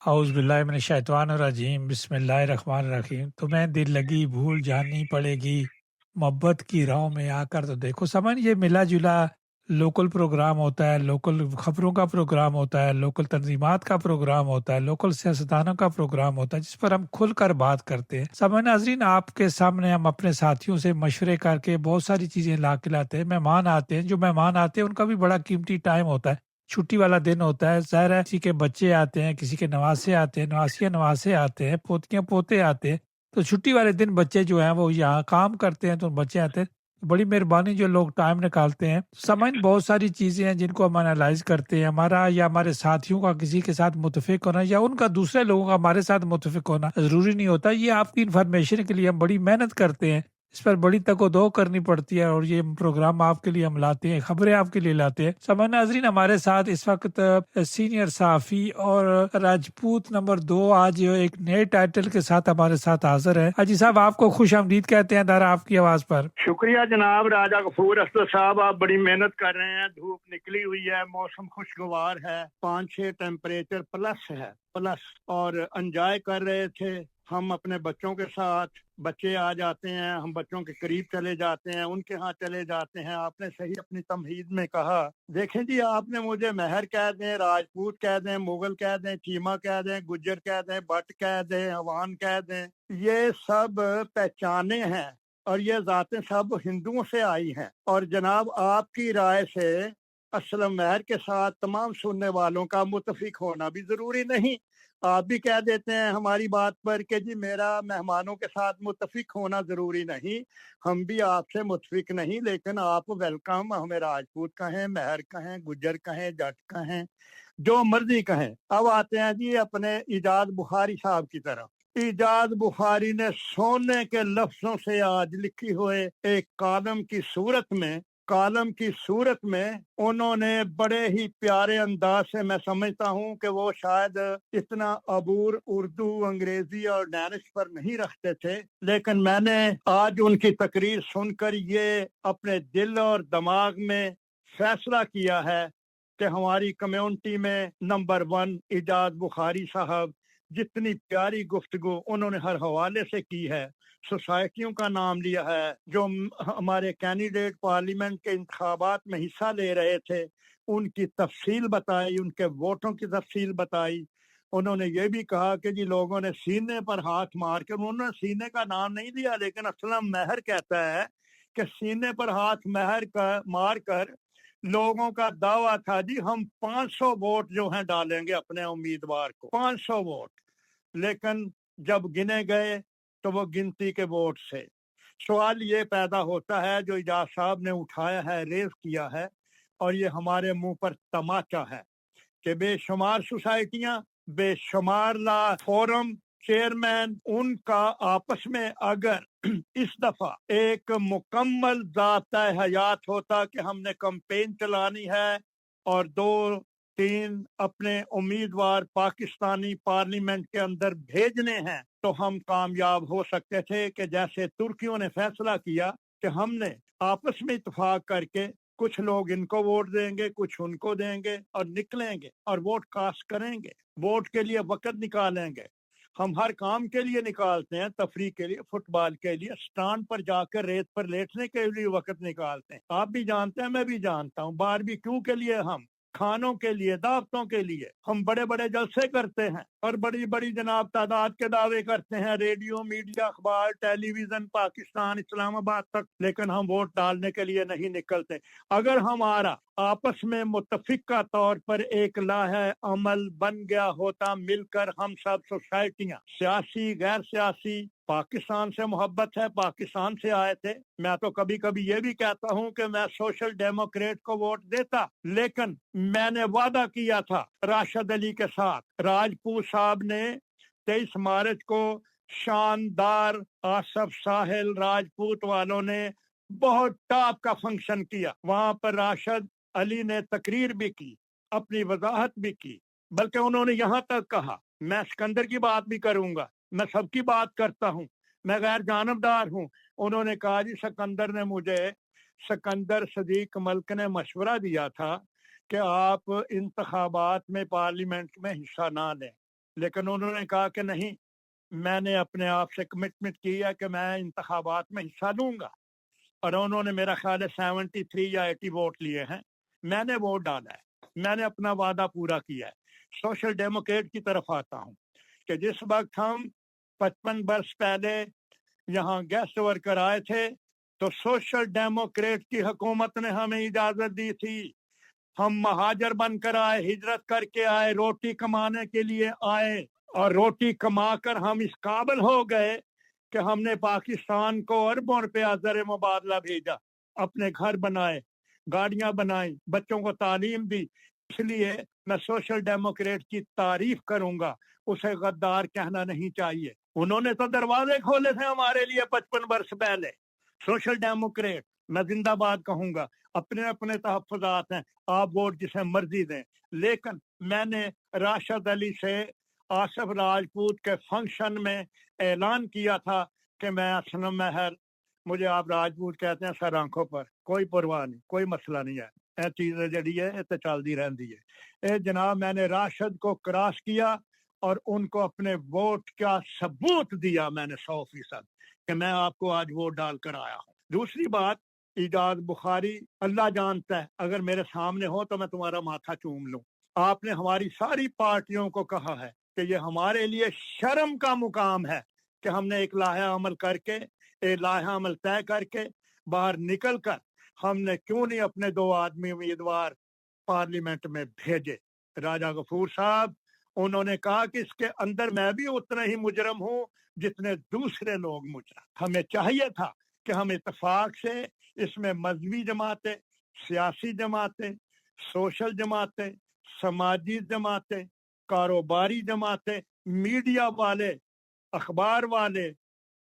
اعوذ باللہ من الشیطان الرجیم، بسم اللہ الرحمن الرحیم۔ تمہیں دل لگی بھول جانی پڑے گی، محبت کی راہوں میں آ کر تو دیکھو۔ سمجھ، یہ ملا جلا لوکل پروگرام ہوتا ہے، لوکل خبروں کا پروگرام ہوتا ہے، لوکل تنظیمات کا پروگرام ہوتا ہے، لوکل سیاستدانوں کا پروگرام ہوتا ہے، جس پر ہم کھل کر بات کرتے ہیں۔ سمجھ ناظرین، آپ کے سامنے ہم اپنے ساتھیوں سے مشورے کر کے بہت ساری چیزیں لا کے لاتے ہیں۔ مہمان آتے ہیں، جو مہمان آتے ہیں ان کا بھی بڑا قیمتی ٹائم ہوتا ہے، چھٹی والا دن ہوتا ہے، ظاہر ہے کسی کے بچے آتے ہیں، کسی کے نواسے آتے ہیں، نواسیاں نواسے آتے ہیں، پوتیاں پوتے آتے ہیں، تو چھٹی والے دن بچے جو ہیں وہ یہاں کام کرتے ہیں، تو بچے آتے ہیں، بڑی مہربانی جو لوگ ٹائم نکالتے ہیں۔ سمجھ، بہت ساری چیزیں ہیں جن کو ہم انالائز کرتے ہیں، ہمارا یا ہمارے ساتھیوں کا کسی کے ساتھ متفق ہونا یا ان کا دوسرے لوگوں کا ہمارے ساتھ متفق ہونا ضروری نہیں ہوتا۔ یہ آپ کی انفارمیشن کے لیے ہم بڑی محنت کرتے ہیں، اس پر بڑی تک و دو کرنی پڑتی ہے، اور یہ پروگرام آپ کے لیے ہم لاتے ہیں، خبریں آپ کے لیے لاتے ہیں۔ سمجھ ناظرین، ہمارے ساتھ اس وقت سینئر صحافی اور راجپوت نمبر 2 آج ایک نئے ٹائٹل کے ساتھ ہمارے ساتھ حاضر ہے۔ حاجی صاحب، آپ کو خوش آمدید کہتے ہیں دارا آپ کی آواز پر۔ شکریہ جناب راجہ غفور اسد صاحب، آپ بڑی محنت کر رہے ہیں، دھوپ نکلی ہوئی ہے، موسم خوشگوار ہے، 5-6 ٹیمپریچر پلس ہے اور انجوائے کر رہے تھے ہم اپنے بچوں کے ساتھ۔ بچے آ جاتے ہیں، ہم بچوں کے قریب چلے جاتے ہیں، ان کے ہاں چلے جاتے ہیں۔ آپ نے صحیح اپنی تمہید میں کہا، دیکھیں جی، آپ نے مجھے مہر کہہ دیں، راجپوت کہہ دیں، مغل کہہ دیں، چیما کہہ دیں، گجر کہہ دیں، بٹ کہہ دیں، عوان کہہ دیں، یہ سب پہچانے ہیں اور یہ ذاتیں سب ہندوؤں سے آئی ہیں۔ اور جناب آپ کی رائے سے اسلم مہر کے ساتھ تمام سننے والوں کا متفق ہونا بھی ضروری نہیں۔ آپ بھی کہہ دیتے ہیں ہماری بات پر کہ جی میرا مہمانوں کے ساتھ متفق ہونا ضروری نہیں، ہم بھی آپ سے متفق نہیں، لیکن آپ ویلکم، ہمیں راجپوت کہیں، مہر کہیں، گجر کہیں، جٹ کہیں، جو مرضی کہیں۔ اب آتے ہیں جی اپنے ایجاد بخاری صاحب کی طرف۔ ایجاد بخاری نے سونے کے لفظوں سے آج لکھی ہوئے ایک کالم کی صورت میں انہوں نے بڑے ہی پیارے انداز سے، میں سمجھتا ہوں کہ وہ شاید اتنا عبور اردو، انگریزی اور ڈینش پر نہیں رکھتے تھے، لیکن میں نے آج ان کی تقریر سن کر یہ اپنے دل اور دماغ میں فیصلہ کیا ہے کہ ہماری کمیونٹی میں نمبر 1 ایجاد بخاری صاحب، جتنی پیاری گفتگو انہوں نے ہر حوالے سے کی ہے، سوسائٹیوں کا نام لیا ہے، جو ہمارے کینڈیڈیٹ پارلیمنٹ کے انتخابات میں حصہ لے رہے تھے ان کی تفصیل بتائی، ان کے ووٹوں کی تفصیل بتائی۔ انہوں نے یہ بھی کہا کہ جی لوگوں نے سینے پر ہاتھ مار کر، انہوں نے سینے کا نام نہیں دیا، لیکن اسلم مہر کہتا ہے کہ سینے پر ہاتھ مار کر لوگوں کا دعویٰ تھا جی ہم 500 ووٹ جو ہیں ڈالیں گے اپنے امیدوار کو، 500 ووٹ، لیکن جب گنے گئے تو وہ گنتی کے ووٹ سے۔ سوال یہ پیدا ہوتا ہے جو ایجاد صاحب نے اٹھایا ہے، ریز کیا ہے، اور یہ ہمارے منہ پر تماچا ہے کہ بے شمار سوسائٹیاں، بے شمار لا فورم چیئرمین، ان کا آپس میں اگر اس دفعہ ایک مکمل ضابطۂ حیات ہوتا کہ ہم نے کمپین چلانی ہے اور 2-3 اپنے امیدوار پاکستانی پارلیمنٹ کے اندر بھیجنے ہیں، تو ہم کامیاب ہو سکتے تھے کہ جیسے ترکیوں نے فیصلہ کیا کہ ہم نے آپس میں اتفاق کر کے کچھ لوگ ان کو ووٹ دیں گے، کچھ ان کو دیں گے، اور نکلیں گے اور ووٹ کاسٹ کریں گے، ووٹ کے لیے وقت نکالیں گے۔ ہم ہر کام کے لیے نکالتے ہیں، تفریح کے لیے، فٹ بال کے لیے، سٹانڈ پر جا کر ریت پر لیٹنے کے لیے وقت نکالتے ہیں۔ آپ بھی جانتے ہیں، میں بھی جانتا ہوں، باربیکیو کے لیے، ہم کھانوں کے لیے، دعوتوں کے لیے ہم بڑے بڑے جلسے کرتے ہیں اور بڑی بڑی جناب تعداد کے دعوے کرتے ہیں، ریڈیو، میڈیا، اخبار، ٹیلی ویژن، پاکستان، اسلام آباد تک، لیکن ہم ووٹ ڈالنے کے لیے نہیں نکلتے۔ اگر ہمارا آپس میں متفقہ طور پر ایک لاہ عمل بن گیا ہوتا، مل کر ہم سب سوسائٹیاں، سیاسی، غیر سیاسی، پاکستان سے محبت ہے، پاکستان سے آئے تھے، میں تو کبھی کبھی یہ بھی کہتا ہوں کہ میں سوشل ڈیموکریٹ کو ووٹ دیتا، لیکن میں نے وعدہ کیا تھا راشد علی کے ساتھ۔ راجپوت صاحب نے 23 مارچ کو شاندار، آصف ساحل راجپوت والوں نے بہت ٹاپ کا فنکشن کیا، وہاں پر راشد علی نے تقریر بھی کی، اپنی وضاحت بھی کی، بلکہ انہوں نے یہاں تک کہا، میں سکندر کی بات بھی کروں گا، میں سب کی بات کرتا ہوں، میں غیر جانبدار ہوں۔ انہوں نے کہا جی سکندر صدیق ملک نے مشورہ دیا تھا کہ آپ انتخابات میں پارلیمنٹ میں حصہ نہ لیں، लेकिन उन्होंने कहा कि नहीं, मैंने अपने आप से कमिटमेंट की है कि मैं इंतखाबात में हिस्सा लूंगा, और उन्होंने मेरा ख्याल है 73 या 80 वोट लिए हैं। मैंने वोट डाला है, मैंने अपना वादा पूरा किया है। सोशल डेमोक्रेट की तरफ आता हूँ कि जिस वक्त हम 55 वर्ष पहले यहाँ गेस्ट वर्कर आए थे तो सोशल डेमोक्रेट की हुकूमत ने हमें इजाजत दी थी। हम महाजर बनकर आए, हिजरत करके आए, रोटी कमाने के लिए आए, और रोटी कमाकर हम इस काबिल हो गए कि हमने पाकिस्तान को अरबों रुपया ज़र मुबादला भेजा, अपने घर बनाए, गाड़ियां बनाई, बच्चों को तालीम दी। इसलिए मैं सोशल डेमोक्रेट की तारीफ करूंगा, उसे गद्दार कहना नहीं चाहिए। उन्होंने तो दरवाजे खोले थे हमारे लिए 55 वर्ष पहले। सोशल डेमोक्रेट मैं जिंदाबाद कहूंगा। अपने अपने तहफ्फुज़ात हैं, आप वोट जिसे मर्जी दें, लेकिन मैंने राशिद अली से आसिफ राजपूत के फंक्शन में ऐलान किया था कि मैं असलम महल, मुझे आप राजपूत कहते हैं सर आंखों पर, कोई परवाह नहीं, कोई मसला नहीं है, ये चीज़ जड़ी है ये तो चलती रहती है। ए जनाब, मैंने राशिद को क्रॉस किया और उनको अपने वोट का सबूत दिया मैंने 100% कि मैं आपको आज वोट डाल कर आया हूँ। दूसरी बात, इजाज बुखारी, अल्लाह जानता है, अगर मेरे सामने हो तो मैं तुम्हारा माथा चूम लूं। आपने हमारी सारी पार्टियों को कहा है कि ये हमारे लिए शर्म का मुकाम है कि हमने एक लाहा अमल करके, एक लाहा अमल तय करके बाहर निकल कर हमने क्यों नहीं अपने 2 आदमी उम्मीदवार पार्लियामेंट में भेजे। राजा गफूर साहब, उन्होंने कहा कि इसके अंदर मैं भी उतना ही मुजरम हूँ जितने दूसरे लोग मुजरम। हमें चाहिए था कि हम इत्तेफाक से इसमें मजहबी जमातें, सियासी जमातें, सोशल जमातें, समाजी जमातें, कारोबारी जमातें, मीडिया वाले, अखबार वाले,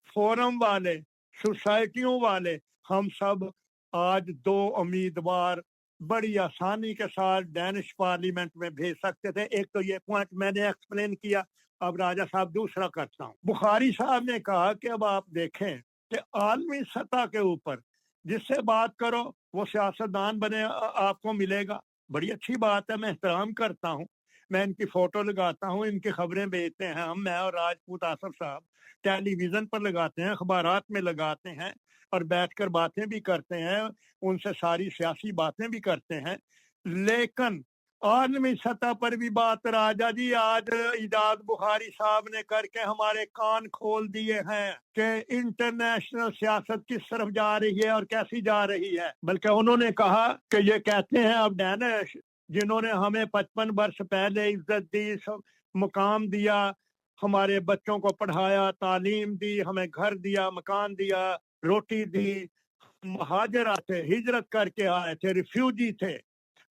फोरम वाले, सोसाइटियों वाले, हम सब आज 2 उम्मीदवार बड़ी आसानी के साथ डैनिश पार्लियामेंट में भेज सकते थे। एक तो ये पॉइंट मैंने एक्सप्लेन किया। अब राजा साहब दूसरा करता हूँ। बुखारी साहब ने कहा कि अब आप देखें कि आलमी सतह के ऊपर जिससे बात करो वो सियासतदान बने आपको मिलेगा। बड़ी अच्छी बात है, मैं एहतराम करता हूँ, मैं इनकी फोटो लगाता हूँ, इनकी खबरें भेजते हैं हम, मैं और राजपूत आसिफ साहब टेलीविजन पर लगाते हैं, अखबारात में लगाते हैं और बैठकर बातें भी करते हैं, उनसे सारी सियासी बातें भी करते हैं। लेकिन आलमी सतह पर भी बात राजा जी आज इजाज बुखारी साहब ने करके हमारे कान खोल दिए हैं कि इंटरनेशनल सियासत किस तरफ जा रही है और कैसी जा रही है। बल्कि उन्होंने कहा कि ये कहते हैं अब डैनिश जिन्होंने हमें 55 वर्ष पहले इज्जत दी, मुकाम दिया, हमारे बच्चों को पढ़ाया, तालीम दी, हमें घर दिया, मकान दिया, रोटी दी, महाजर थे, हिजरत करके आए थे, रिफ्यूजी थे,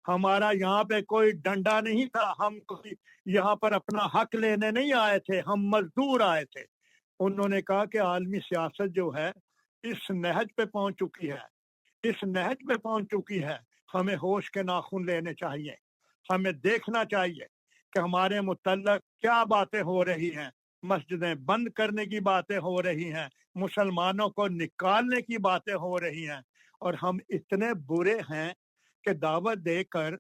हमारा यहाँ पे कोई डंडा नहीं था, हम कोई यहाँ पर अपना हक लेने नहीं आए थे, हम मजदूर आए थे। उन्होंने कहा कि आलमी सियासत जो है इस नहज पे पहुंच चुकी है, इस नहज पे पहुंच चुकी है, हमें होश के नाखून लेने चाहिए, हमें देखना चाहिए कि हमारे मुतल्लक क्या बातें हो रही हैं। मस्जिदें बंद करने की बातें हो रही हैं, मुसलमानों को निकालने की बातें हो रही हैं, और हम इतने बुरे हैं कि दावत देकर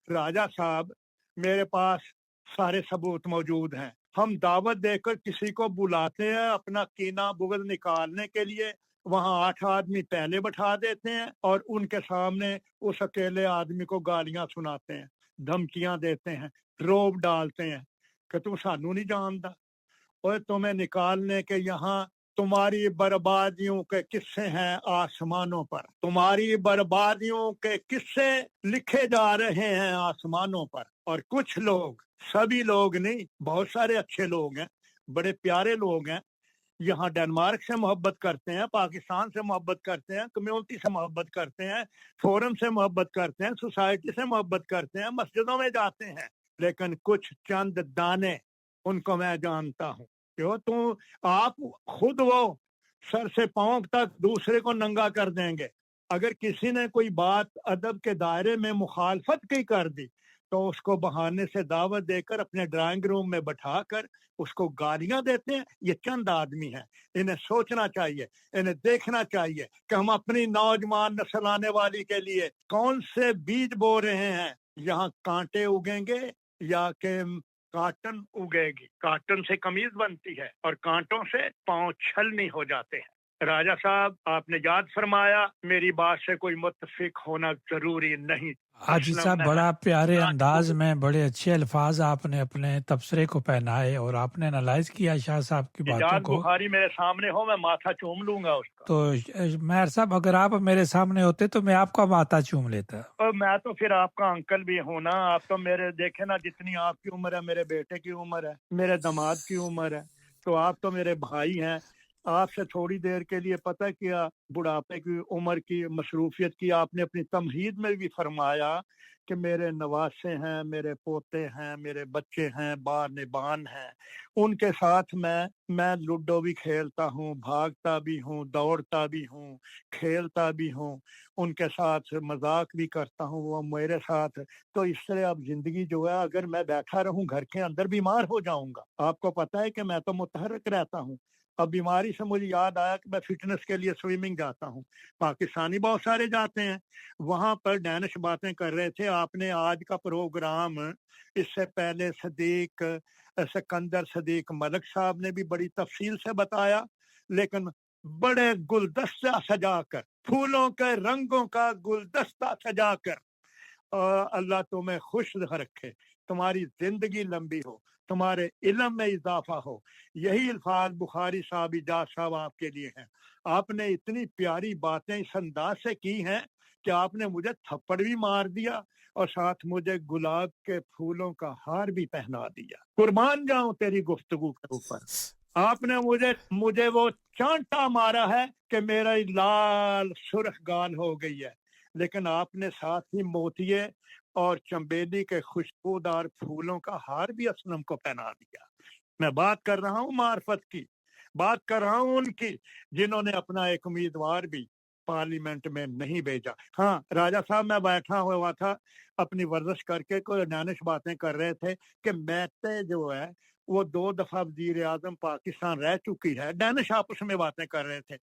राजा साहब मेरे पास सारे सबूत मौजूद हैं, हम दावत देकर किसी को बुलाते हैं अपना कीना बुग़्ज़ निकालने के लिए, वहां 8 आदमी पहले बैठा देते हैं और उनके सामने उस अकेले आदमी को गालियां सुनाते हैं, धमकियां देते हैं, रोब डालते हैं कि तू सानू नहीं जानता, और तुम्हें निकालने के यहाँ तुम्हारी बर्बादियों के किस्से हैं आसमानों पर, तुम्हारी बर्बादियों के किस्से लिखे जा रहे हैं आसमानों पर। और कुछ लोग, सभी लोग नहीं, बहुत सारे अच्छे लोग हैं, बड़े प्यारे लोग हैं, यहाँ डेनमार्क से मोहब्बत करते हैं, पाकिस्तान से मोहब्बत करते हैं, कम्युनिटी से मोहब्बत करते हैं, फोरम से मोहब्बत करते हैं, सोसाइटी से मोहब्बत करते हैं, मस्जिदों में जाते हैं, लेकिन कुछ चंद दाने, उनको मैं जानता हूँ। क्यों तू आप खुद वो सर से पांव तक दूसरे को नंगा कर देंगे। अगर किसी ने कोई बात अदब के दायरे में मुखालफत की कर दी तो उसको बहाने से दावत देकर अपने ड्राइंग रूम में बैठाकर उसको गालियां देते हैं। ये चंद आदमी हैं, इन्हें सोचना चाहिए, इन्हें देखना चाहिए कि हम अपनी नौजवान नस्ल आने वाली के लिए कौन से बीज बो रहे हैं। यहाँ कांटे उगेंगे या कि काटन उगेगी, काटन से कमीज बनती है और कांटों से पांव छलनी हो जाते हैं। राजा साहब, आपने याद फरमाया, मेरी बात से कोई मुत्तफिक होना जरूरी नहीं। हाजी असलम साहब, मैं बड़ा प्यारे ना अंदाज में बड़े अच्छे अल्फाज आपने अपने तबसरे को पहनाए और आपने एनालाइज किया शाह साहब की बातों इजाज को। बुखारी मेरे सामने हो, मैं माथा चूम लूंगा उसका। तो महर साहब, अगर आप मेरे सामने होते तो मैं आपका माथा चूम लेता। और मैं तो फिर आपका अंकल भी हूं ना। आप तो मेरे देखे ना, जितनी आपकी उम्र है मेरे बेटे की उम्र है, मेरे दामाद की उम्र है, तो आप तो मेरे भाई हैं। आपसे थोड़ी देर के लिए पता है क्या बुढ़ापे की उम्र की मसरूफियत की आपने अपनी तमहीद में भी फरमाया कि मेरे नवासे हैं, मेरे पोते हैं, मेरे बच्चे हैं, बार-निबान हैं, उनके साथ मैं लूडो भी खेलता हूँ, भागता भी हूँ, दौड़ता भी हूँ, खेलता भी हूँ, उनके साथ मजाक भी करता हूँ, वो मेरे साथ। तो इस तरह अब जिंदगी जो है, अगर मैं बैठा रहूं घर के अंदर बीमार हो जाऊंगा। आपको पता है कि मैं तो मुतहरक रहता हूँ। अब बीमारी से मुझे याद आया कि मैं फिटनेस के लिए स्विमिंग जाता हूँ। पाकिस्तानी बहुत सारे जाते हैं। वहां पर डैनिश बातें कर रहे थे। आपने आज का प्रोग्राम, इससे पहले सिकंदर सदीक मलिक साहब ने भी बड़ी तफसील से बताया, लेकिन बड़े गुलदस्ता सजाकर, फूलों के रंगों का गुलदस्ता सजाकर, अल्लाह तुम्हें खुश रखे, तुम्हारी जिंदगी लंबी हो, तुम्हारे इल्म में इजाफा हो। यही अल्फाज बुखारी साहब, इजाज साहब आपके लिए हैं। आपने इतनी प्यारी बातें इस अंदाज से की हैं कि आपने मुझे थप्पड़ भी मार दिया और साथ मुझे गुलाब के फूलों का हार भी पहना दिया। कुर्बान जाऊं तेरी गुफ्तगू के ऊपर। आपने मुझे वो चांटा मारा है कि मेरा लाल सुर्ख गाल हो गई है, लेकिन आपने साथ ही मोतिये और चंबेली के खुशबूदार फूलों का हार भी असलम को पहना दिया। मैं बात कर रहा हूँ मार्फत की, बात कर रहा हूँ उनकी, जिन्होंने अपना एक उम्मीदवार भी पार्लियामेंट में नहीं भेजा। हाँ राजा साहब, मैं बैठा हुआ था अपनी वर्जिश करके, कोई डैनिश बातें कर रहे थे कि मैते जो है वो 2 दफा वजीर आजम पाकिस्तान रह चुकी है। डैनिश आपस में बातें कर रहे थे।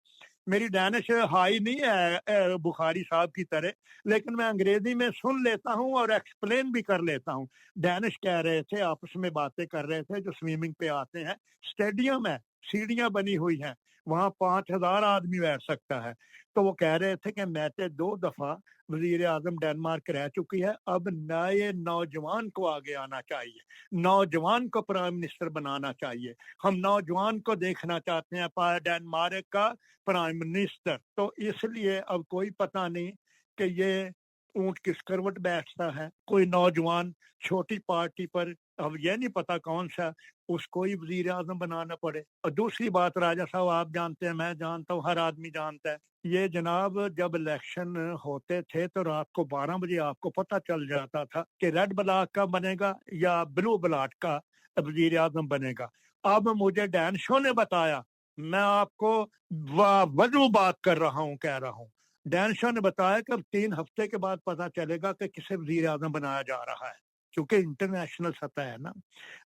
मेरी डैनिश हाई नहीं है बुखारी साहब की तरह, लेकिन मैं अंग्रेजी में सुन लेता हूँ और एक्सप्लेन भी कर लेता हूँ। डैनिश कह रहे थे, आपस में बातें कर रहे थे, जो स्विमिंग पे आते हैं, स्टेडियम है, सीढ़ियां बनी हुई हैं, वहां 5,000 आदमी बैठ सकता है। तो वो कह रहे थे कि मैते 2 दफा वजीर आजम डेनमार्क रह चुकी है, अब नए नौजवान को आगे आना चाहिए, नौजवान को प्राइम मिनिस्टर बनाना चाहिए। हम नौजवान को देखना चाहते हैं डेनमार्क का प्राइम मिनिस्टर। तो इसलिए अब कोई पता नहीं कि ये ऊंट किस करवट बैठता है। कोई नौजवान छोटी पार्टी पर, अब ये नहीं पता कौन सा, उसको ही वजीर आजम बनाना पड़े। और दूसरी बात राजा साहब, आप जानते हैं, मैं जानता हूँ, हर आदमी जानता है, ये जनाब जब इलेक्शन होते थे तो रात को 12 बजे आपको पता चल जाता था कि रेड ब्लॉक का बनेगा या ब्लू ब्लॉक का वजीर आजम बनेगा। अब मुझे डैन शो ने बताया, मैं आपको वजू बात कर रहा हूँ, कह रहा हूँ, डैन शो ने बताया कि अब 3 हफ्ते के बाद पता चलेगा कि किसे वजीर आजम बनाया जा रहा है, क्योंकि इंटरनेशनल सतह है ना,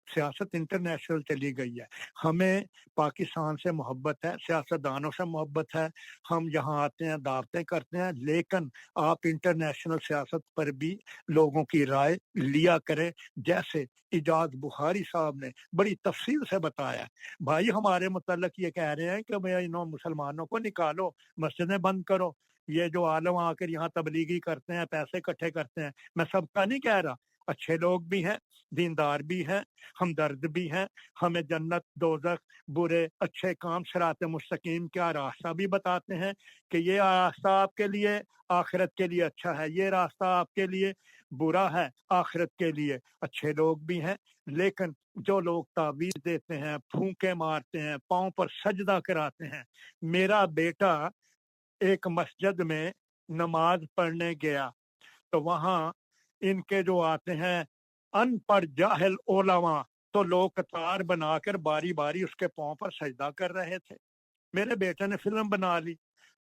सियासत इंटरनेशनल चली गई है। हमें पाकिस्तान से मोहब्बत है, सियासतदानों से मोहब्बत है, हम यहाँ आते हैं, दावतें करते हैं, लेकिन आप इंटरनेशनल सियासत पर भी लोगों की राय लिया करें, जैसे इजाज बुखारी साहब ने बड़ी तफसील से बताया। भाई हमारे मुतल्लक ये कह रहे हैं कि भाई इन मुसलमानों को निकालो, मस्जिदें बंद करो, ये जो आलम आकर यहाँ तबलीगी करते हैं, पैसे इकट्ठे करते हैं, मैं सबका नहीं कह रहा, अच्छे लोग भी हैं, दीनदार भी हैं, हमदर्द भी हैं, हमें जन्नत, दोज़ख, बुरे अच्छे काम, सिरात मुस्तकीम का रास्ता भी बताते हैं कि ये रास्ता आपके लिए आखिरत के लिए अच्छा है, ये रास्ता आपके लिए बुरा है, आखिरत के लिए। अच्छे लोग भी हैं, लेकिन जो लोग तावीज़ देते हैं, फूंके मारते हैं, पाँव पर सजदा कराते हैं। मेरा बेटा एक मस्जिद में नमाज पढ़ने गया, तो वहां इनके जो आते हैं अनपढ़ जाहिल ओलामा, तो लोग कतार बनाकर बारी बारी उसके पांव पर सजदा कर रहे थे। मेरे बेटे ने फिल्म बना ली,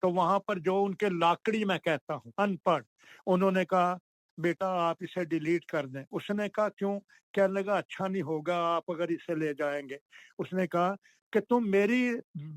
तो वहां पर जो उनके लाकड़ी, मैं कहता हूँ अनपढ़, उन्होंने कहा बेटा आप इसे डिलीट कर दें। उसने कहा क्यों? कहने लगा अच्छा नहीं होगा आप अगर इसे ले जाएंगे। उसने कहा कि तुम मेरी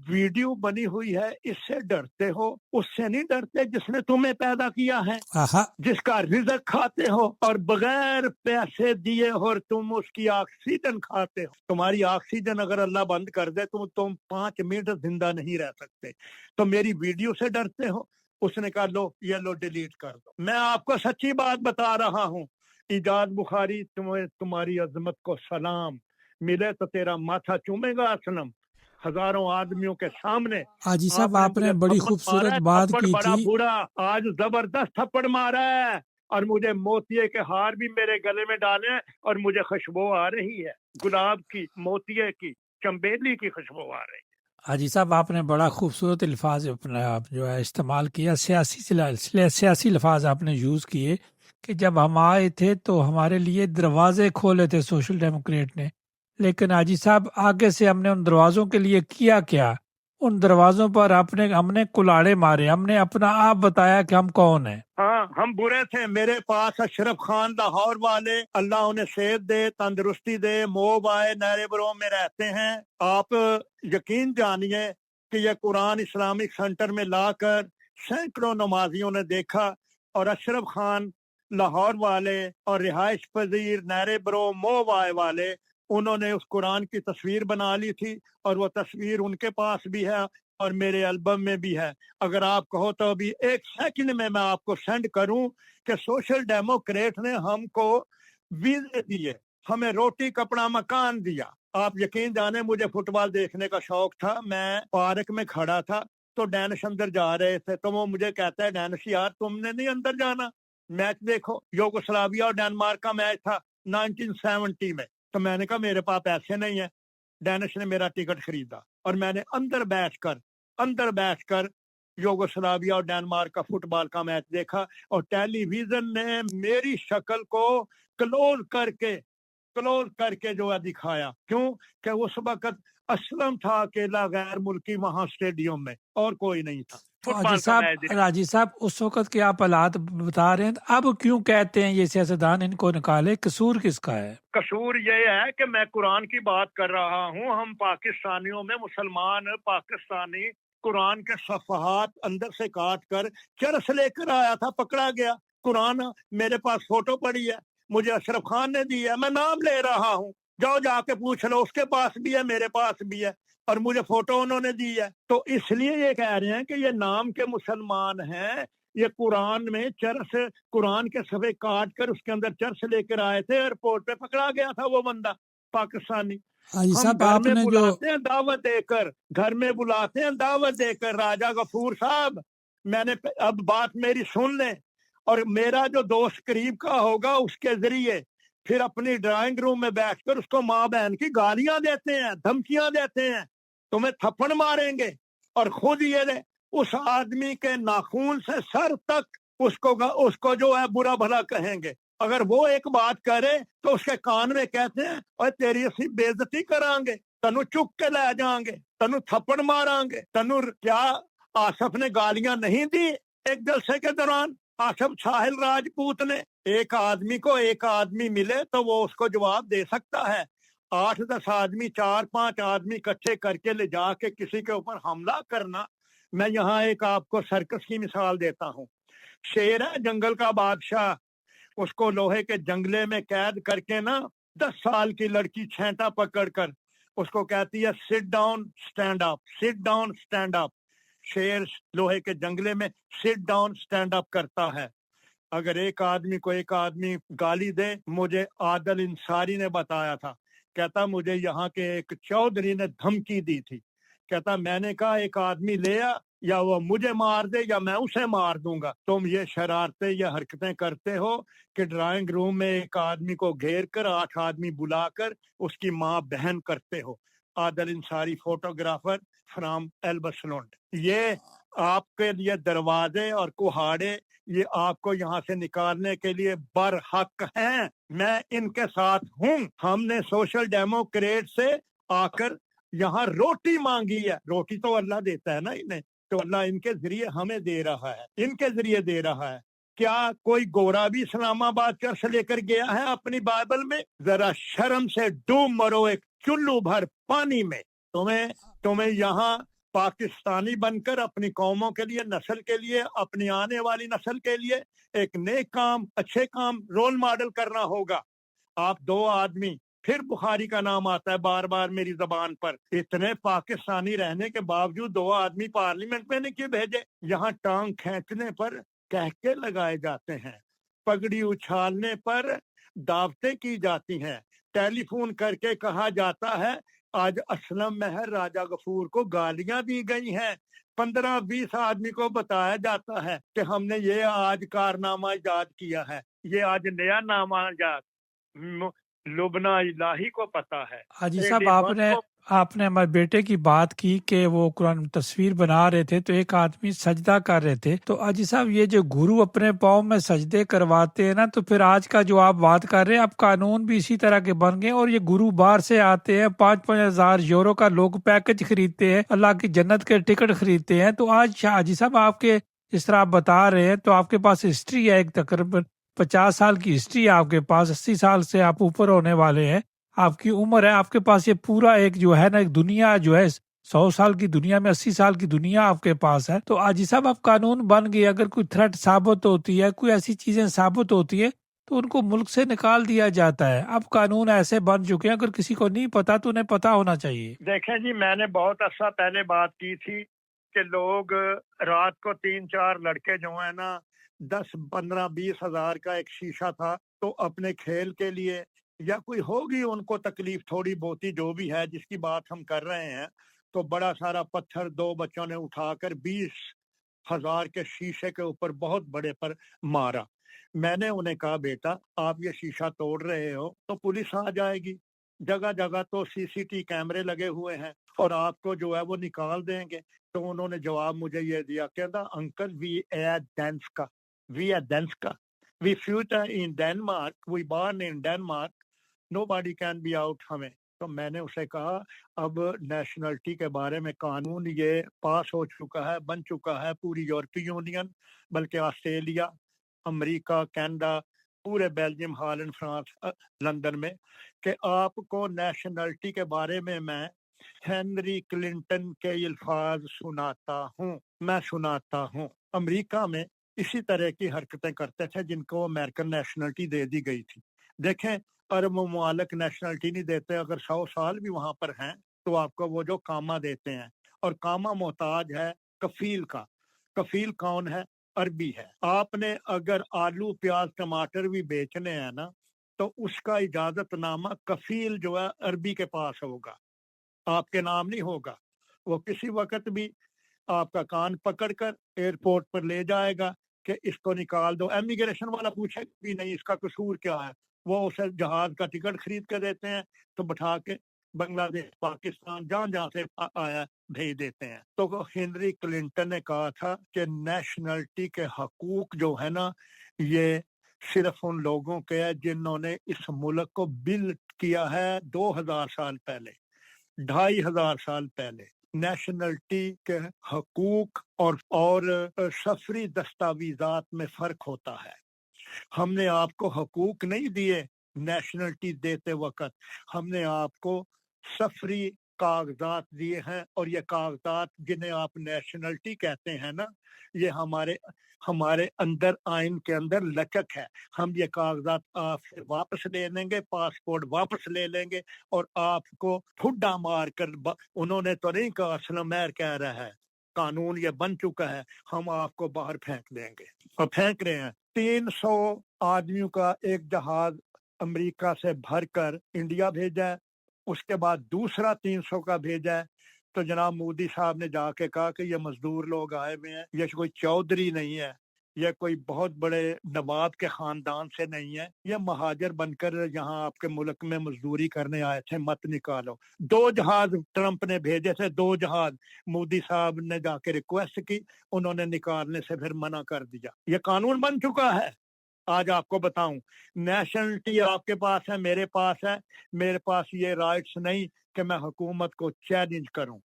वीडियो बनी हुई है इससे डरते हो, उससे नहीं डरते जिसने तुम्हें पैदा किया है, आहा, जिसका रिज़्क खाते हो और बगैर पैसे दिए और तुम उसकी ऑक्सीजन खाते हो। तुम्हारी ऑक्सीजन अगर अल्लाह बंद कर दे तो तुम 5 मिनट जिंदा नहीं रह सकते। तो मेरी वीडियो से डरते हो? उसने कहा लो ये लो डिलीट कर दो। मैं आपको सच्ची बात बता रहा हूँ, इजाज बुखारी तुम्हें तुम्हारी अजमत को सलाम, मिले तो तेरा माथा चूमेगा असलम, हजारों आदमियों के सामने हाजी साहब आपने आपने मुझे बड़ी थप्पड़ खूबसूरत मारा है, बात थप्पड़ की बड़ा थी। बुरा, आज जबरदस्त थप्पड़ मारा है और मुझे मोतिये के हार भी मेरे गले में डाले हैं और मुझे खुशबू आ रही है, गुलाब की, मोतिये की, चंबेली की खुशबू आ रही है। हाजी साहब आपने बड़ा खूबसूरत अल्फाज अपना आप जो है इस्तेमाल किया, सियासी लफाज आपने यूज़ किए कि जब हम आए थे तो हमारे लिए दरवाजे खोले थे सोशल डेमोक्रेट ने, लेकिन हाजी साहब आगे से हमने उन दरवाज़ों के लिए किया क्या? उन दरवाज़ों पर हमने कुल्हाड़े मारे, हमने अपना आप बताया कि हम कौन हैं। हाँ हम बुरे थे। मेरे पास अशरफ खान लाहौर वाले, अल्लाह उन्हें सेहत दे, तंदुरुस्ती दे, मोब आए, नहरे बरो में रहते हैं। आप यकीन जानिए कि ये कुरान इस्लामिक सेंटर में लाकर सैकड़ों नमाजियों ने देखा और अशरफ खान लाहौर वाले और रिहाइश पजीर नहरे बरो मोब आए वाले, उन्होंने उस कुरान की तस्वीर बना ली थी और वो तस्वीर उनके पास भी है और मेरे एल्बम में भी है। अगर आप कहो तो अभी 1 सेकंड में मैं आपको सेंड करूं कि सोशल डेमोक्रेट ने हमको वीजे दिए, हमें रोटी कपड़ा मकान दिया। आप यकीन जाने मुझे फुटबॉल देखने का शौक था, मैं पार्क में खड़ा था तो डैनिश अंदर जा रहे थे तो वो मुझे कहता है डैनिश यार तुमने नहीं अंदर जाना, मैच देखो। यूगोस्लाविया और डेनमार्क का मैच था 1970 में। तो मैंने कहा मेरे पास पैसे नहीं है। डैनिश ने मेरा टिकट खरीदा और मैंने अंदर बैठकर यूगोस्लाविया और डेनमार्क का फुटबॉल का मैच देखा और टेलीविजन ने मेरी शक्ल को क्लोज करके जो है दिखाया। क्यों? कि उस वक्त असलम था अकेला गैर मुल्की वहां स्टेडियम में और कोई नहीं था। तो फुटबॉल का मैच देखा। राजी साहब उस वक्त के आप हालात बता रहे हैं, अब क्यों कहते हैं ये सियासतदान इनको निकाले, कसूर किसका है? कसूर ये है कि मैं कुरान की बात कर रहा हूँ। हम पाकिस्तानियों में मुसलमान पाकिस्तानी कुरान के सफहात अंदर से काट कर चरस लेकर आया था, पकड़ा गया। कुरान मेरे पास फोटो पड़ी है, मुझे अशरफ खान ने दी है, मैं नाम ले रहा हूँ, जाओ जाके पूछ लो, उसके पास भी है मेरे पास भी है और मुझे फोटो उन्होंने दी है। तो इसलिए ये कह रहे हैं कि ये नाम के मुसलमान हैं, ये कुरान में चरस, कुरान के सफे काट कर उसके अंदर चरस लेकर आए थे, एयरपोर्ट पे पकड़ा गया था वो बंदा पाकिस्तानी। हाजी हम साहब घर में आपने जो बुलाते हैं दावत देकर, घर में बुलाते हैं दावत देकर। राजा गफूर साहब मैंने अब बात मेरी सुन लें और मेरा जो दोस्त करीब का होगा उसके जरिए फिर अपनी ड्राइंग रूम में बैठकर उसको माँ बहन की गालियां देते हैं, धमकियां देते हैं, तुम्हें थप्पड़ मारेंगे और खुद ये उस आदमी के नाखून से सर तक उसको जो है बुरा भला कहेंगे। अगर वो एक बात करे तो उसके कान में कहते हैं और तेरी असी बेइज्जती करांगे, तनु चुक के ले जाएंगे, तनु थप्पड़ मारांगे, तनु क्या आसफ ने गालियां नहीं दी एक जलसे के दौरान? आसफ साहिल राजपूत ने, एक आदमी को एक आदमी मिले तो वो उसको जवाब दे सकता है। 8-10 आदमी, 4-5 आदमी इकट्ठे करके ले जाके किसी के ऊपर हमला करना। मैं यहाँ एक आपको सर्कस की मिसाल देता हूँ। शेर है जंगल का बादशाह, उसको लोहे के जंगले में कैद करके ना 10 साल की लड़की छेंटा पकड़कर उसको कहती है sit down stand up, sit down stand up. शेर लोहे के जंगले में सिट डाउन स्टैंड अप करता है। अगर एक आदमी को एक आदमी गाली दे, मुझे आदल इंसारी ने बताया था, कहता मुझे यहाँ के एक चौधरी ने धमकी दी थी, कहता मैंने कहा एक आदमी ले आ, या वो मुझे मार दे या मैं उसे मार दूंगा। तुम ये शरारतें, ये हरकतें करते हो कि ड्राइंग रूम में एक आदमी को घेर कर 8 आदमी बुलाकर उसकी माँ बहन करते हो। आदल इंसारी, फोटोग्राफर फ्रॉम एल्बसलुंड। ये आपके लिए दरवाजे और कुहाड़े ये आपको यहाँ से निकालने के लिए बरहक हैं। मैं इनके साथ हूँ। हमने सोशल डेमोक्रेट से आकर यहाँ रोटी मांगी है, रोटी तो अल्लाह देता है ना इन्हें, तो अल्लाह इनके जरिए हमें दे रहा है, इनके जरिए दे रहा है क्या कोई गोरा भी इस्लाम आबाद चर्च लेकर गया है अपनी बाइबल में? जरा शर्म से डूब मरो एक चुल्लू भर पानी में। तुम्हें यहाँ पाकिस्तानी बनकर अपनी कौमों के लिए, नस्ल के लिए, अपनी आने वाली नस्ल के लिए एक नेक काम, अच्छे काम, रोल मॉडल करना होगा। आप दो आदमी, फिर बुखारी का नाम आता है बार बार मेरी जबान पर, इतने पाकिस्तानी रहने के बावजूद दो आदमी पार्लियामेंट में नहीं क्यों भेजे? यहाँ टांग खींचने पर कहके लगाए जाते हैं, पगड़ी उछालने पर दावतें की जाती हैं, टेलीफोन करके कहा जाता है आज असलम महर राजा गफूर को गालियां दी गई हैं, 15-20 आदमी को बताया जाता है कि हमने ये आज कारनामा इजाद किया है, ये आज नया नामा इजाद। लुबना इलाही को पता है, हाजी साहब, एडी वन को आपने हमारे बेटे की बात की कि वो कुरान तस्वीर बना रहे थे तो एक आदमी सजदा कर रहे थे। तो हाजी साहब, ये जो गुरु अपने पाँव में सजदे करवाते हैं ना, तो फिर आज का जो आप बात कर रहे हैं, अब कानून भी इसी तरह के बन गए और ये गुरु बाहर से आते हैं, 5,000 यूरो का लोग पैकेज खरीदते हैं, अल्लाह की जन्नत के टिकट खरीदते हैं। तो आज हाजी साहब, आपके जिस तरह आप बता रहे हैं, तो आपके पास हिस्ट्री है, एक तकरीबन 50 साल की हिस्ट्री है आपके पास, 80 साल से आप ऊपर होने वाले हैं, आपकी उम्र है, आपके पास ये पूरा एक जो है ना, एक दुनिया जो है 100 साल की दुनिया में 80 साल की दुनिया आपके पास है। तो आजी साहब, अब कानून बन गए, अगर कोई थ्रेट साबित होती है, कोई ऐसी चीजें साबित होती है, तो उनको मुल्क से निकाल दिया जाता है। अब कानून ऐसे बन चुके हैं, अगर किसी को नहीं पता तो उन्हें पता होना चाहिए। देखें जी, मैंने बहुत अर्सा पहले बात की थी कि लोग रात को 3-4 लड़के जो है ना, 10-15-20 हजार का एक शीशा था, तो अपने खेल के लिए या कोई होगी उनको तकलीफ थोड़ी बहुती जो भी है जिसकी बात हम कर रहे हैं, तो बड़ा सारा पत्थर दो बच्चों ने उठाकर 20,000 के शीशे के ऊपर बहुत बड़े पर मारा। मैंने उन्हें कहा, बेटा आप ये शीशा तोड़ रहे हो तो पुलिस आ जाएगी, जगह जगह तो सीसीटीवी कैमरे लगे हुए हैं और आपको जो है वो निकाल देंगे। तो उन्होंने जवाब मुझे ये दिया, कहता uncle we are danske, we future in Denmark, we born in Denmark, nobody can be out हमें। तो मैंने उसे कहा, अब नेशनलिटी के बारे में कानून ये पास हो चुका है, बन चुका है, पूरी यूरोपीय यूनियन, बल्कि ऑस्ट्रेलिया, अमेरिका, कनाडा, पूरे बेल्जियम, हॉलैंड, फ्रांस, लंदन में, कि आपको नेशनलिटी के बारे में मैं हेनरी क्लिंटन के अल्फाज सुनाता हूँ। अमेरिका में इसी तरह की हरकतें करते थे जिनको अमेरिकन नेशनलिटी दे दी गई थी। देखें, अरब ममालिक नेशनलिटी नहीं देते, अगर 100 साल भी वहां पर हैं तो आपको वो जो कामा देते हैं, और कामा मोहताज है कफील का। कफील कौन है? अरबी है। आपने अगर आलू, प्याज, टमाटर भी बेचने हैं ना, तो उसका इजाजतनामा कफील जो है अरबी के पास होगा, आपके नाम नहीं होगा। वो किसी वक्त भी आपका कान पकड़कर एयरपोर्ट पर ले जाएगा कि इसको निकाल दो। इमिग्रेशन वाला पूछेगा भी नहीं इसका कसूर क्या है, वो उसे जहाज का टिकट खरीद कर देते हैं, तो बैठा के बांग्लादेश, पाकिस्तान, जहाँ जहाँ से आया भेज देते हैं। तो हेनरी क्लिंटन ने कहा था कि नेशनलिटी के हकूक जो है ना, ये सिर्फ उन लोगों के हैं जिन्होंने इस मुल्क को बिल्ड किया है 2000 साल पहले, 2500 साल पहले। नेशनलिटी के हकूक और सफरी दस्तावेजात में फर्क होता है। हमने आपको हकूक नहीं दिए नेशनलिटी देते वक्त, हमने आपको सफरी कागजात दिए हैं, और ये कागजात जिन्हें आप नेशनलिटी कहते हैं ना, ये हमारे अंदर, आइन के अंदर लचक है। हम ये कागजात आपसे वापस ले लेंगे, पासपोर्ट वापस ले लेंगे, और आपको ठुड्डा मार कर, उन्होंने तो नहीं कहा, असलमैर कह रहा है, कानून ये बन चुका है, हम आपको बाहर फेंक देंगे, और फेंक रहे हैं। 300 आदमियों का एक जहाज अमेरिका से भरकर इंडिया भेजा है, उसके बाद दूसरा 300 का भेजा है। तो जनाब मोदी साहब ने जाके कहा कि ये मजदूर लोग आए हुए हैं, ये कोई चौधरी नहीं है, ये कोई बहुत बड़े नवाब के खानदान से नहीं है, ये महाजर बनकर यहाँ आपके मुल्क में मजदूरी करने आए थे, मत निकालो। 2 जहाज ट्रंप ने भेजे थे, 2 जहाज मोदी साहब ने जाके रिक्वेस्ट की, उन्होंने निकालने से फिर मना कर दिया। ये कानून बन चुका है। आज आपको बताऊं, नेशनलिटी आपके पास है, मेरे पास है, मेरे पास ये राइट्स नहीं कि मैं हुकूमत को चैलेंज करूं।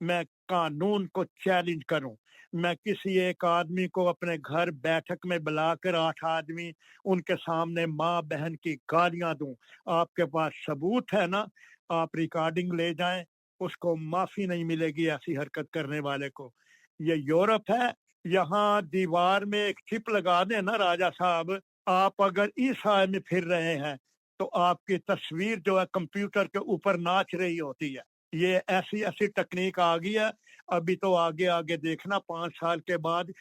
मैं कानून को चैलेंज करूं, मैं किसी एक आदमी को अपने घर बैठक में बुलाकर 8 आदमी उनके सामने माँ बहन की गालियां दूं, आपके पास सबूत है ना, आप रिकॉर्डिंग ले जाएं, उसको माफी नहीं मिलेगी ऐसी हरकत करने वाले को। ये यूरोप है, यहाँ दीवार में एक चिप लगा दें ना राजा साहब, आप अगर इस हाल में फिर रहे हैं तो आपकी तस्वीर जो है कंप्यूटर के ऊपर नाच रही होती है। ये ऐसी ऐसी तकनीक आ गई है, अभी तो आगे आगे देखना 5 साल के बाद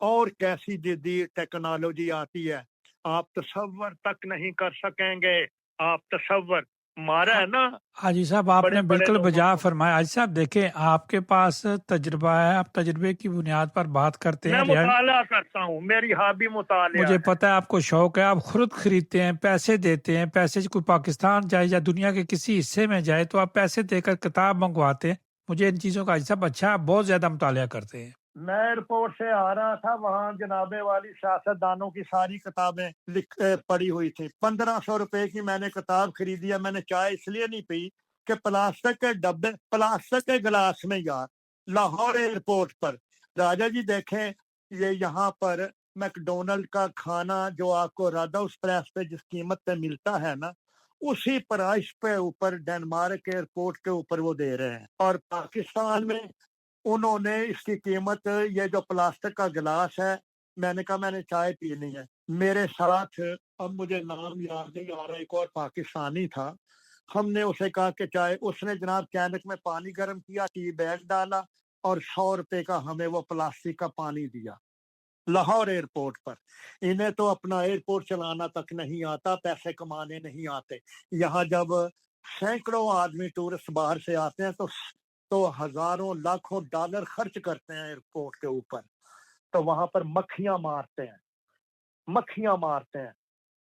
और कैसी जदीद टेक्नोलॉजी आती है, आप तसव्वुर तक नहीं कर सकेंगे। आप तसव्वुर मारा हाँ है ना हाजी साहब, बड़े आपने बड़े बिल्कुल लोगों बजा को। फरमाया। हाजी साहब देखें, आपके पास तजुर्बा है, आप तजुर्बे की बुनियाद पर बात करते मैं हैं। मुताला करता हूँ, मेरी हॉबी मुतालिया मुझे है। पता है आपको शौक है, आप खुद खरीदते हैं, पैसे देते हैं, पैसे से कोई पाकिस्तान जाए या दुनिया के किसी हिस्से में जाए तो आप पैसे देकर किताब मंगवाते हैं। मुझे इन चीज़ों का हाजी साहब अच्छा, आप बहुत ज़्यादा मुतालिया करते हैं। मैं एयरपोर्ट से आ रहा था, वहाँ जनाबे वाली सियासतदानों की सारी किताबें पड़ी हुई थी। 1500 रुपए की मैंने किताब खरीदी है। मैंने चाय इसलिए नहीं पी कि प्लास्टिक के डब्बे, प्लास्टिक के गिलास में यार, लाहौर एयरपोर्ट पर। राजा जी देखें, ये यहाँ पर मैकडोनल्ड का खाना जो आपको राधा एक्सप्रेस पे जिस कीमत पे मिलता है ना, उसी प्राइस पे ऊपर डेनमार्क एयरपोर्ट के ऊपर वो दे रहे हैं। और पाकिस्तान में उन्होंने इसकी कीमत, ये जो प्लास्टिक का गिलास है, मैंने कहा मैंने चाय पीनी है, मेरे साथ, अब मुझे नाम याद नहीं आ रहा, एक और पाकिस्तानी था, हमने उसे कहा कि चाय, उसने जनाब कैनक में पानी गर्म किया, टी बैग डाला और 100 रुपए का हमें वो प्लास्टिक का पानी दिया लाहौर एयरपोर्ट पर। इन्हें तो अपना एयरपोर्ट चलाना तक नहीं आता, पैसे कमाने नहीं आते। यहाँ जब सैकड़ों आदमी टूरिस्ट बाहर से आते हैं तो हजारों लाखों डॉलर खर्च करते हैं एयरपोर्ट के ऊपर, तो वहां पर मक्खियां मारते हैं, मक्खियां मारते हैं।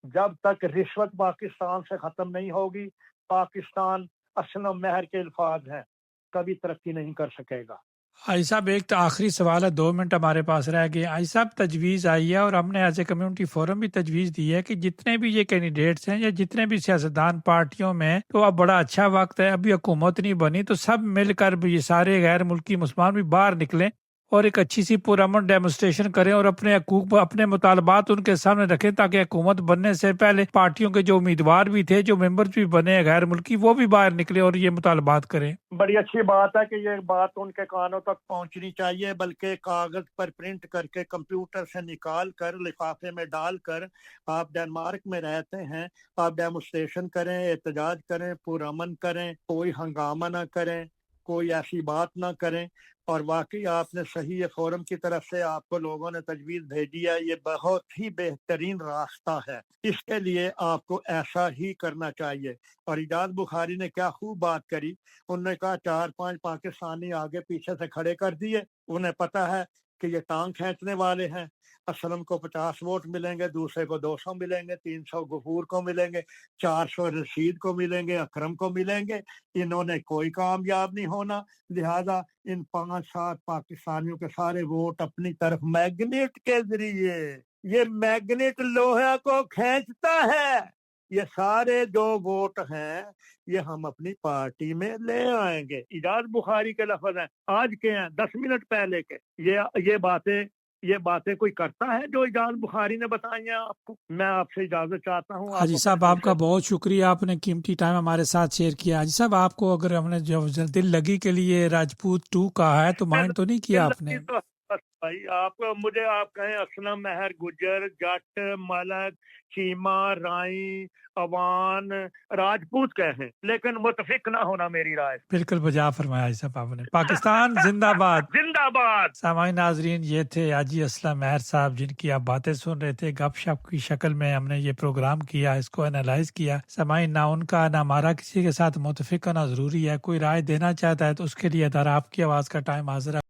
जब तक रिश्वत पाकिस्तान से खत्म नहीं होगी, पाकिस्तान असलम महर के अल्फाज हैं, कभी तरक्की नहीं कर सकेगा। हाजी साहब एक तो आखिरी सवाल है, 2 मिनट हमारे पास रह गए। हाजी साहब तजवीज़ आई है और हमने एज ए कम्युनिटी फोरम भी तजवीज़ दी है कि जितने भी ये कैंडिडेट्स हैं या जितने भी सियासतदान पार्टियों में, तो अब बड़ा अच्छा वक्त है, अभी हुकूमत नहीं बनी, तो सब मिलकर भी ये सारे गैर मुल्की मुसलमान भी बाहर निकलें और एक अच्छी सी पुरअमन डेमोस्ट्रेशन करें और अपने हकूक, अपने मुतालबात उनके सामने रखें, ताकि हुकूमत बनने से पहले पार्टियों के जो उम्मीदवार भी थे, जो मेंबर्स भी बने गैर मुल्की, वो भी बाहर निकले और ये मुतालबात करें। बड़ी अच्छी बात है कि ये बात उनके कानों तक पहुंचनी चाहिए, बल्कि कागज पर प्रिंट करके कंप्यूटर से निकाल कर लिफाफे में डालकर, आप डेनमार्क में रहते हैं, आप डेमोस्ट्रेशन करें, एहतजाज करें, पुरअमन करें, कोई हंगामा ना करें, कोई ऐसी बात ना करें। और वाकई आपने सही, ये फोरम की तरफ से आपको लोगों ने तजवीज भेजी है, ये बहुत ही बेहतरीन रास्ता है, इसके लिए आपको ऐसा ही करना चाहिए। और इजाज बुखारी ने क्या खूब बात करी, उन्होंने कहा 4-5 पाकिस्तानी आगे पीछे से खड़े कर दिए, उन्हें पता है कि ये टांग खींचने वाले हैं, असलम को 50 वोट मिलेंगे, दूसरे को 200 मिलेंगे, 300 गफूर को मिलेंगे, 400 रशीद को मिलेंगे, अकरम को मिलेंगे, इन्होंने कोई कामयाब नहीं होना। लिहाजा इन 5-7 पाकिस्तानियों के सारे वोट अपनी तरफ मैग्नेट के जरिए, ये मैग्नेट लोहा को खींचता है, ये सारे जो वोट हैं ये हम अपनी पार्टी में ले आएंगे। इजाज बुखारी के लफ्ज हैं, आज के हैं, 10 मिनट पहले के। ये बातें कोई करता है जो इजाज बुखारी ने बताई हैं आपको? मैं आपसे इजाजत चाहता हूँ, आप हाजी अपने साहब आपका दूसरे बहुत शुक्रिया, आपने कीमती टाइम हमारे साथ शेयर किया। हाजी साहब आपको अगर हमने जो दिल लगी के लिए राजपूत 2 कहा है तो माइंड तो नहीं किया आपने? तो बस भाई, आप मुझे आप कहें असलम, महर, गुजर, जट, मलक, चीमा, राई, अवान, राजपूत कहें, लेकिन मुतफिक ना होना मेरी राय। बिल्कुल बजा फरमाया हाजी साहब आपने। पाकिस्तान जिंदाबाद। जिंदाबाद। सामाई नाजरीन, ये थे हाजी असलम महर साहब, जिनकी आप बातें सुन रहे थे। गपशप की शक्ल में हमने ये प्रोग्राम किया, इसको एनालाइज किया। सामाई, ना उनका ना हमारा किसी के साथ मुतफिक होना जरूरी है, कोई राय देना चाहता है तो उसके लिए अगर आपकी आवाज़ का टाइम हाजिर है।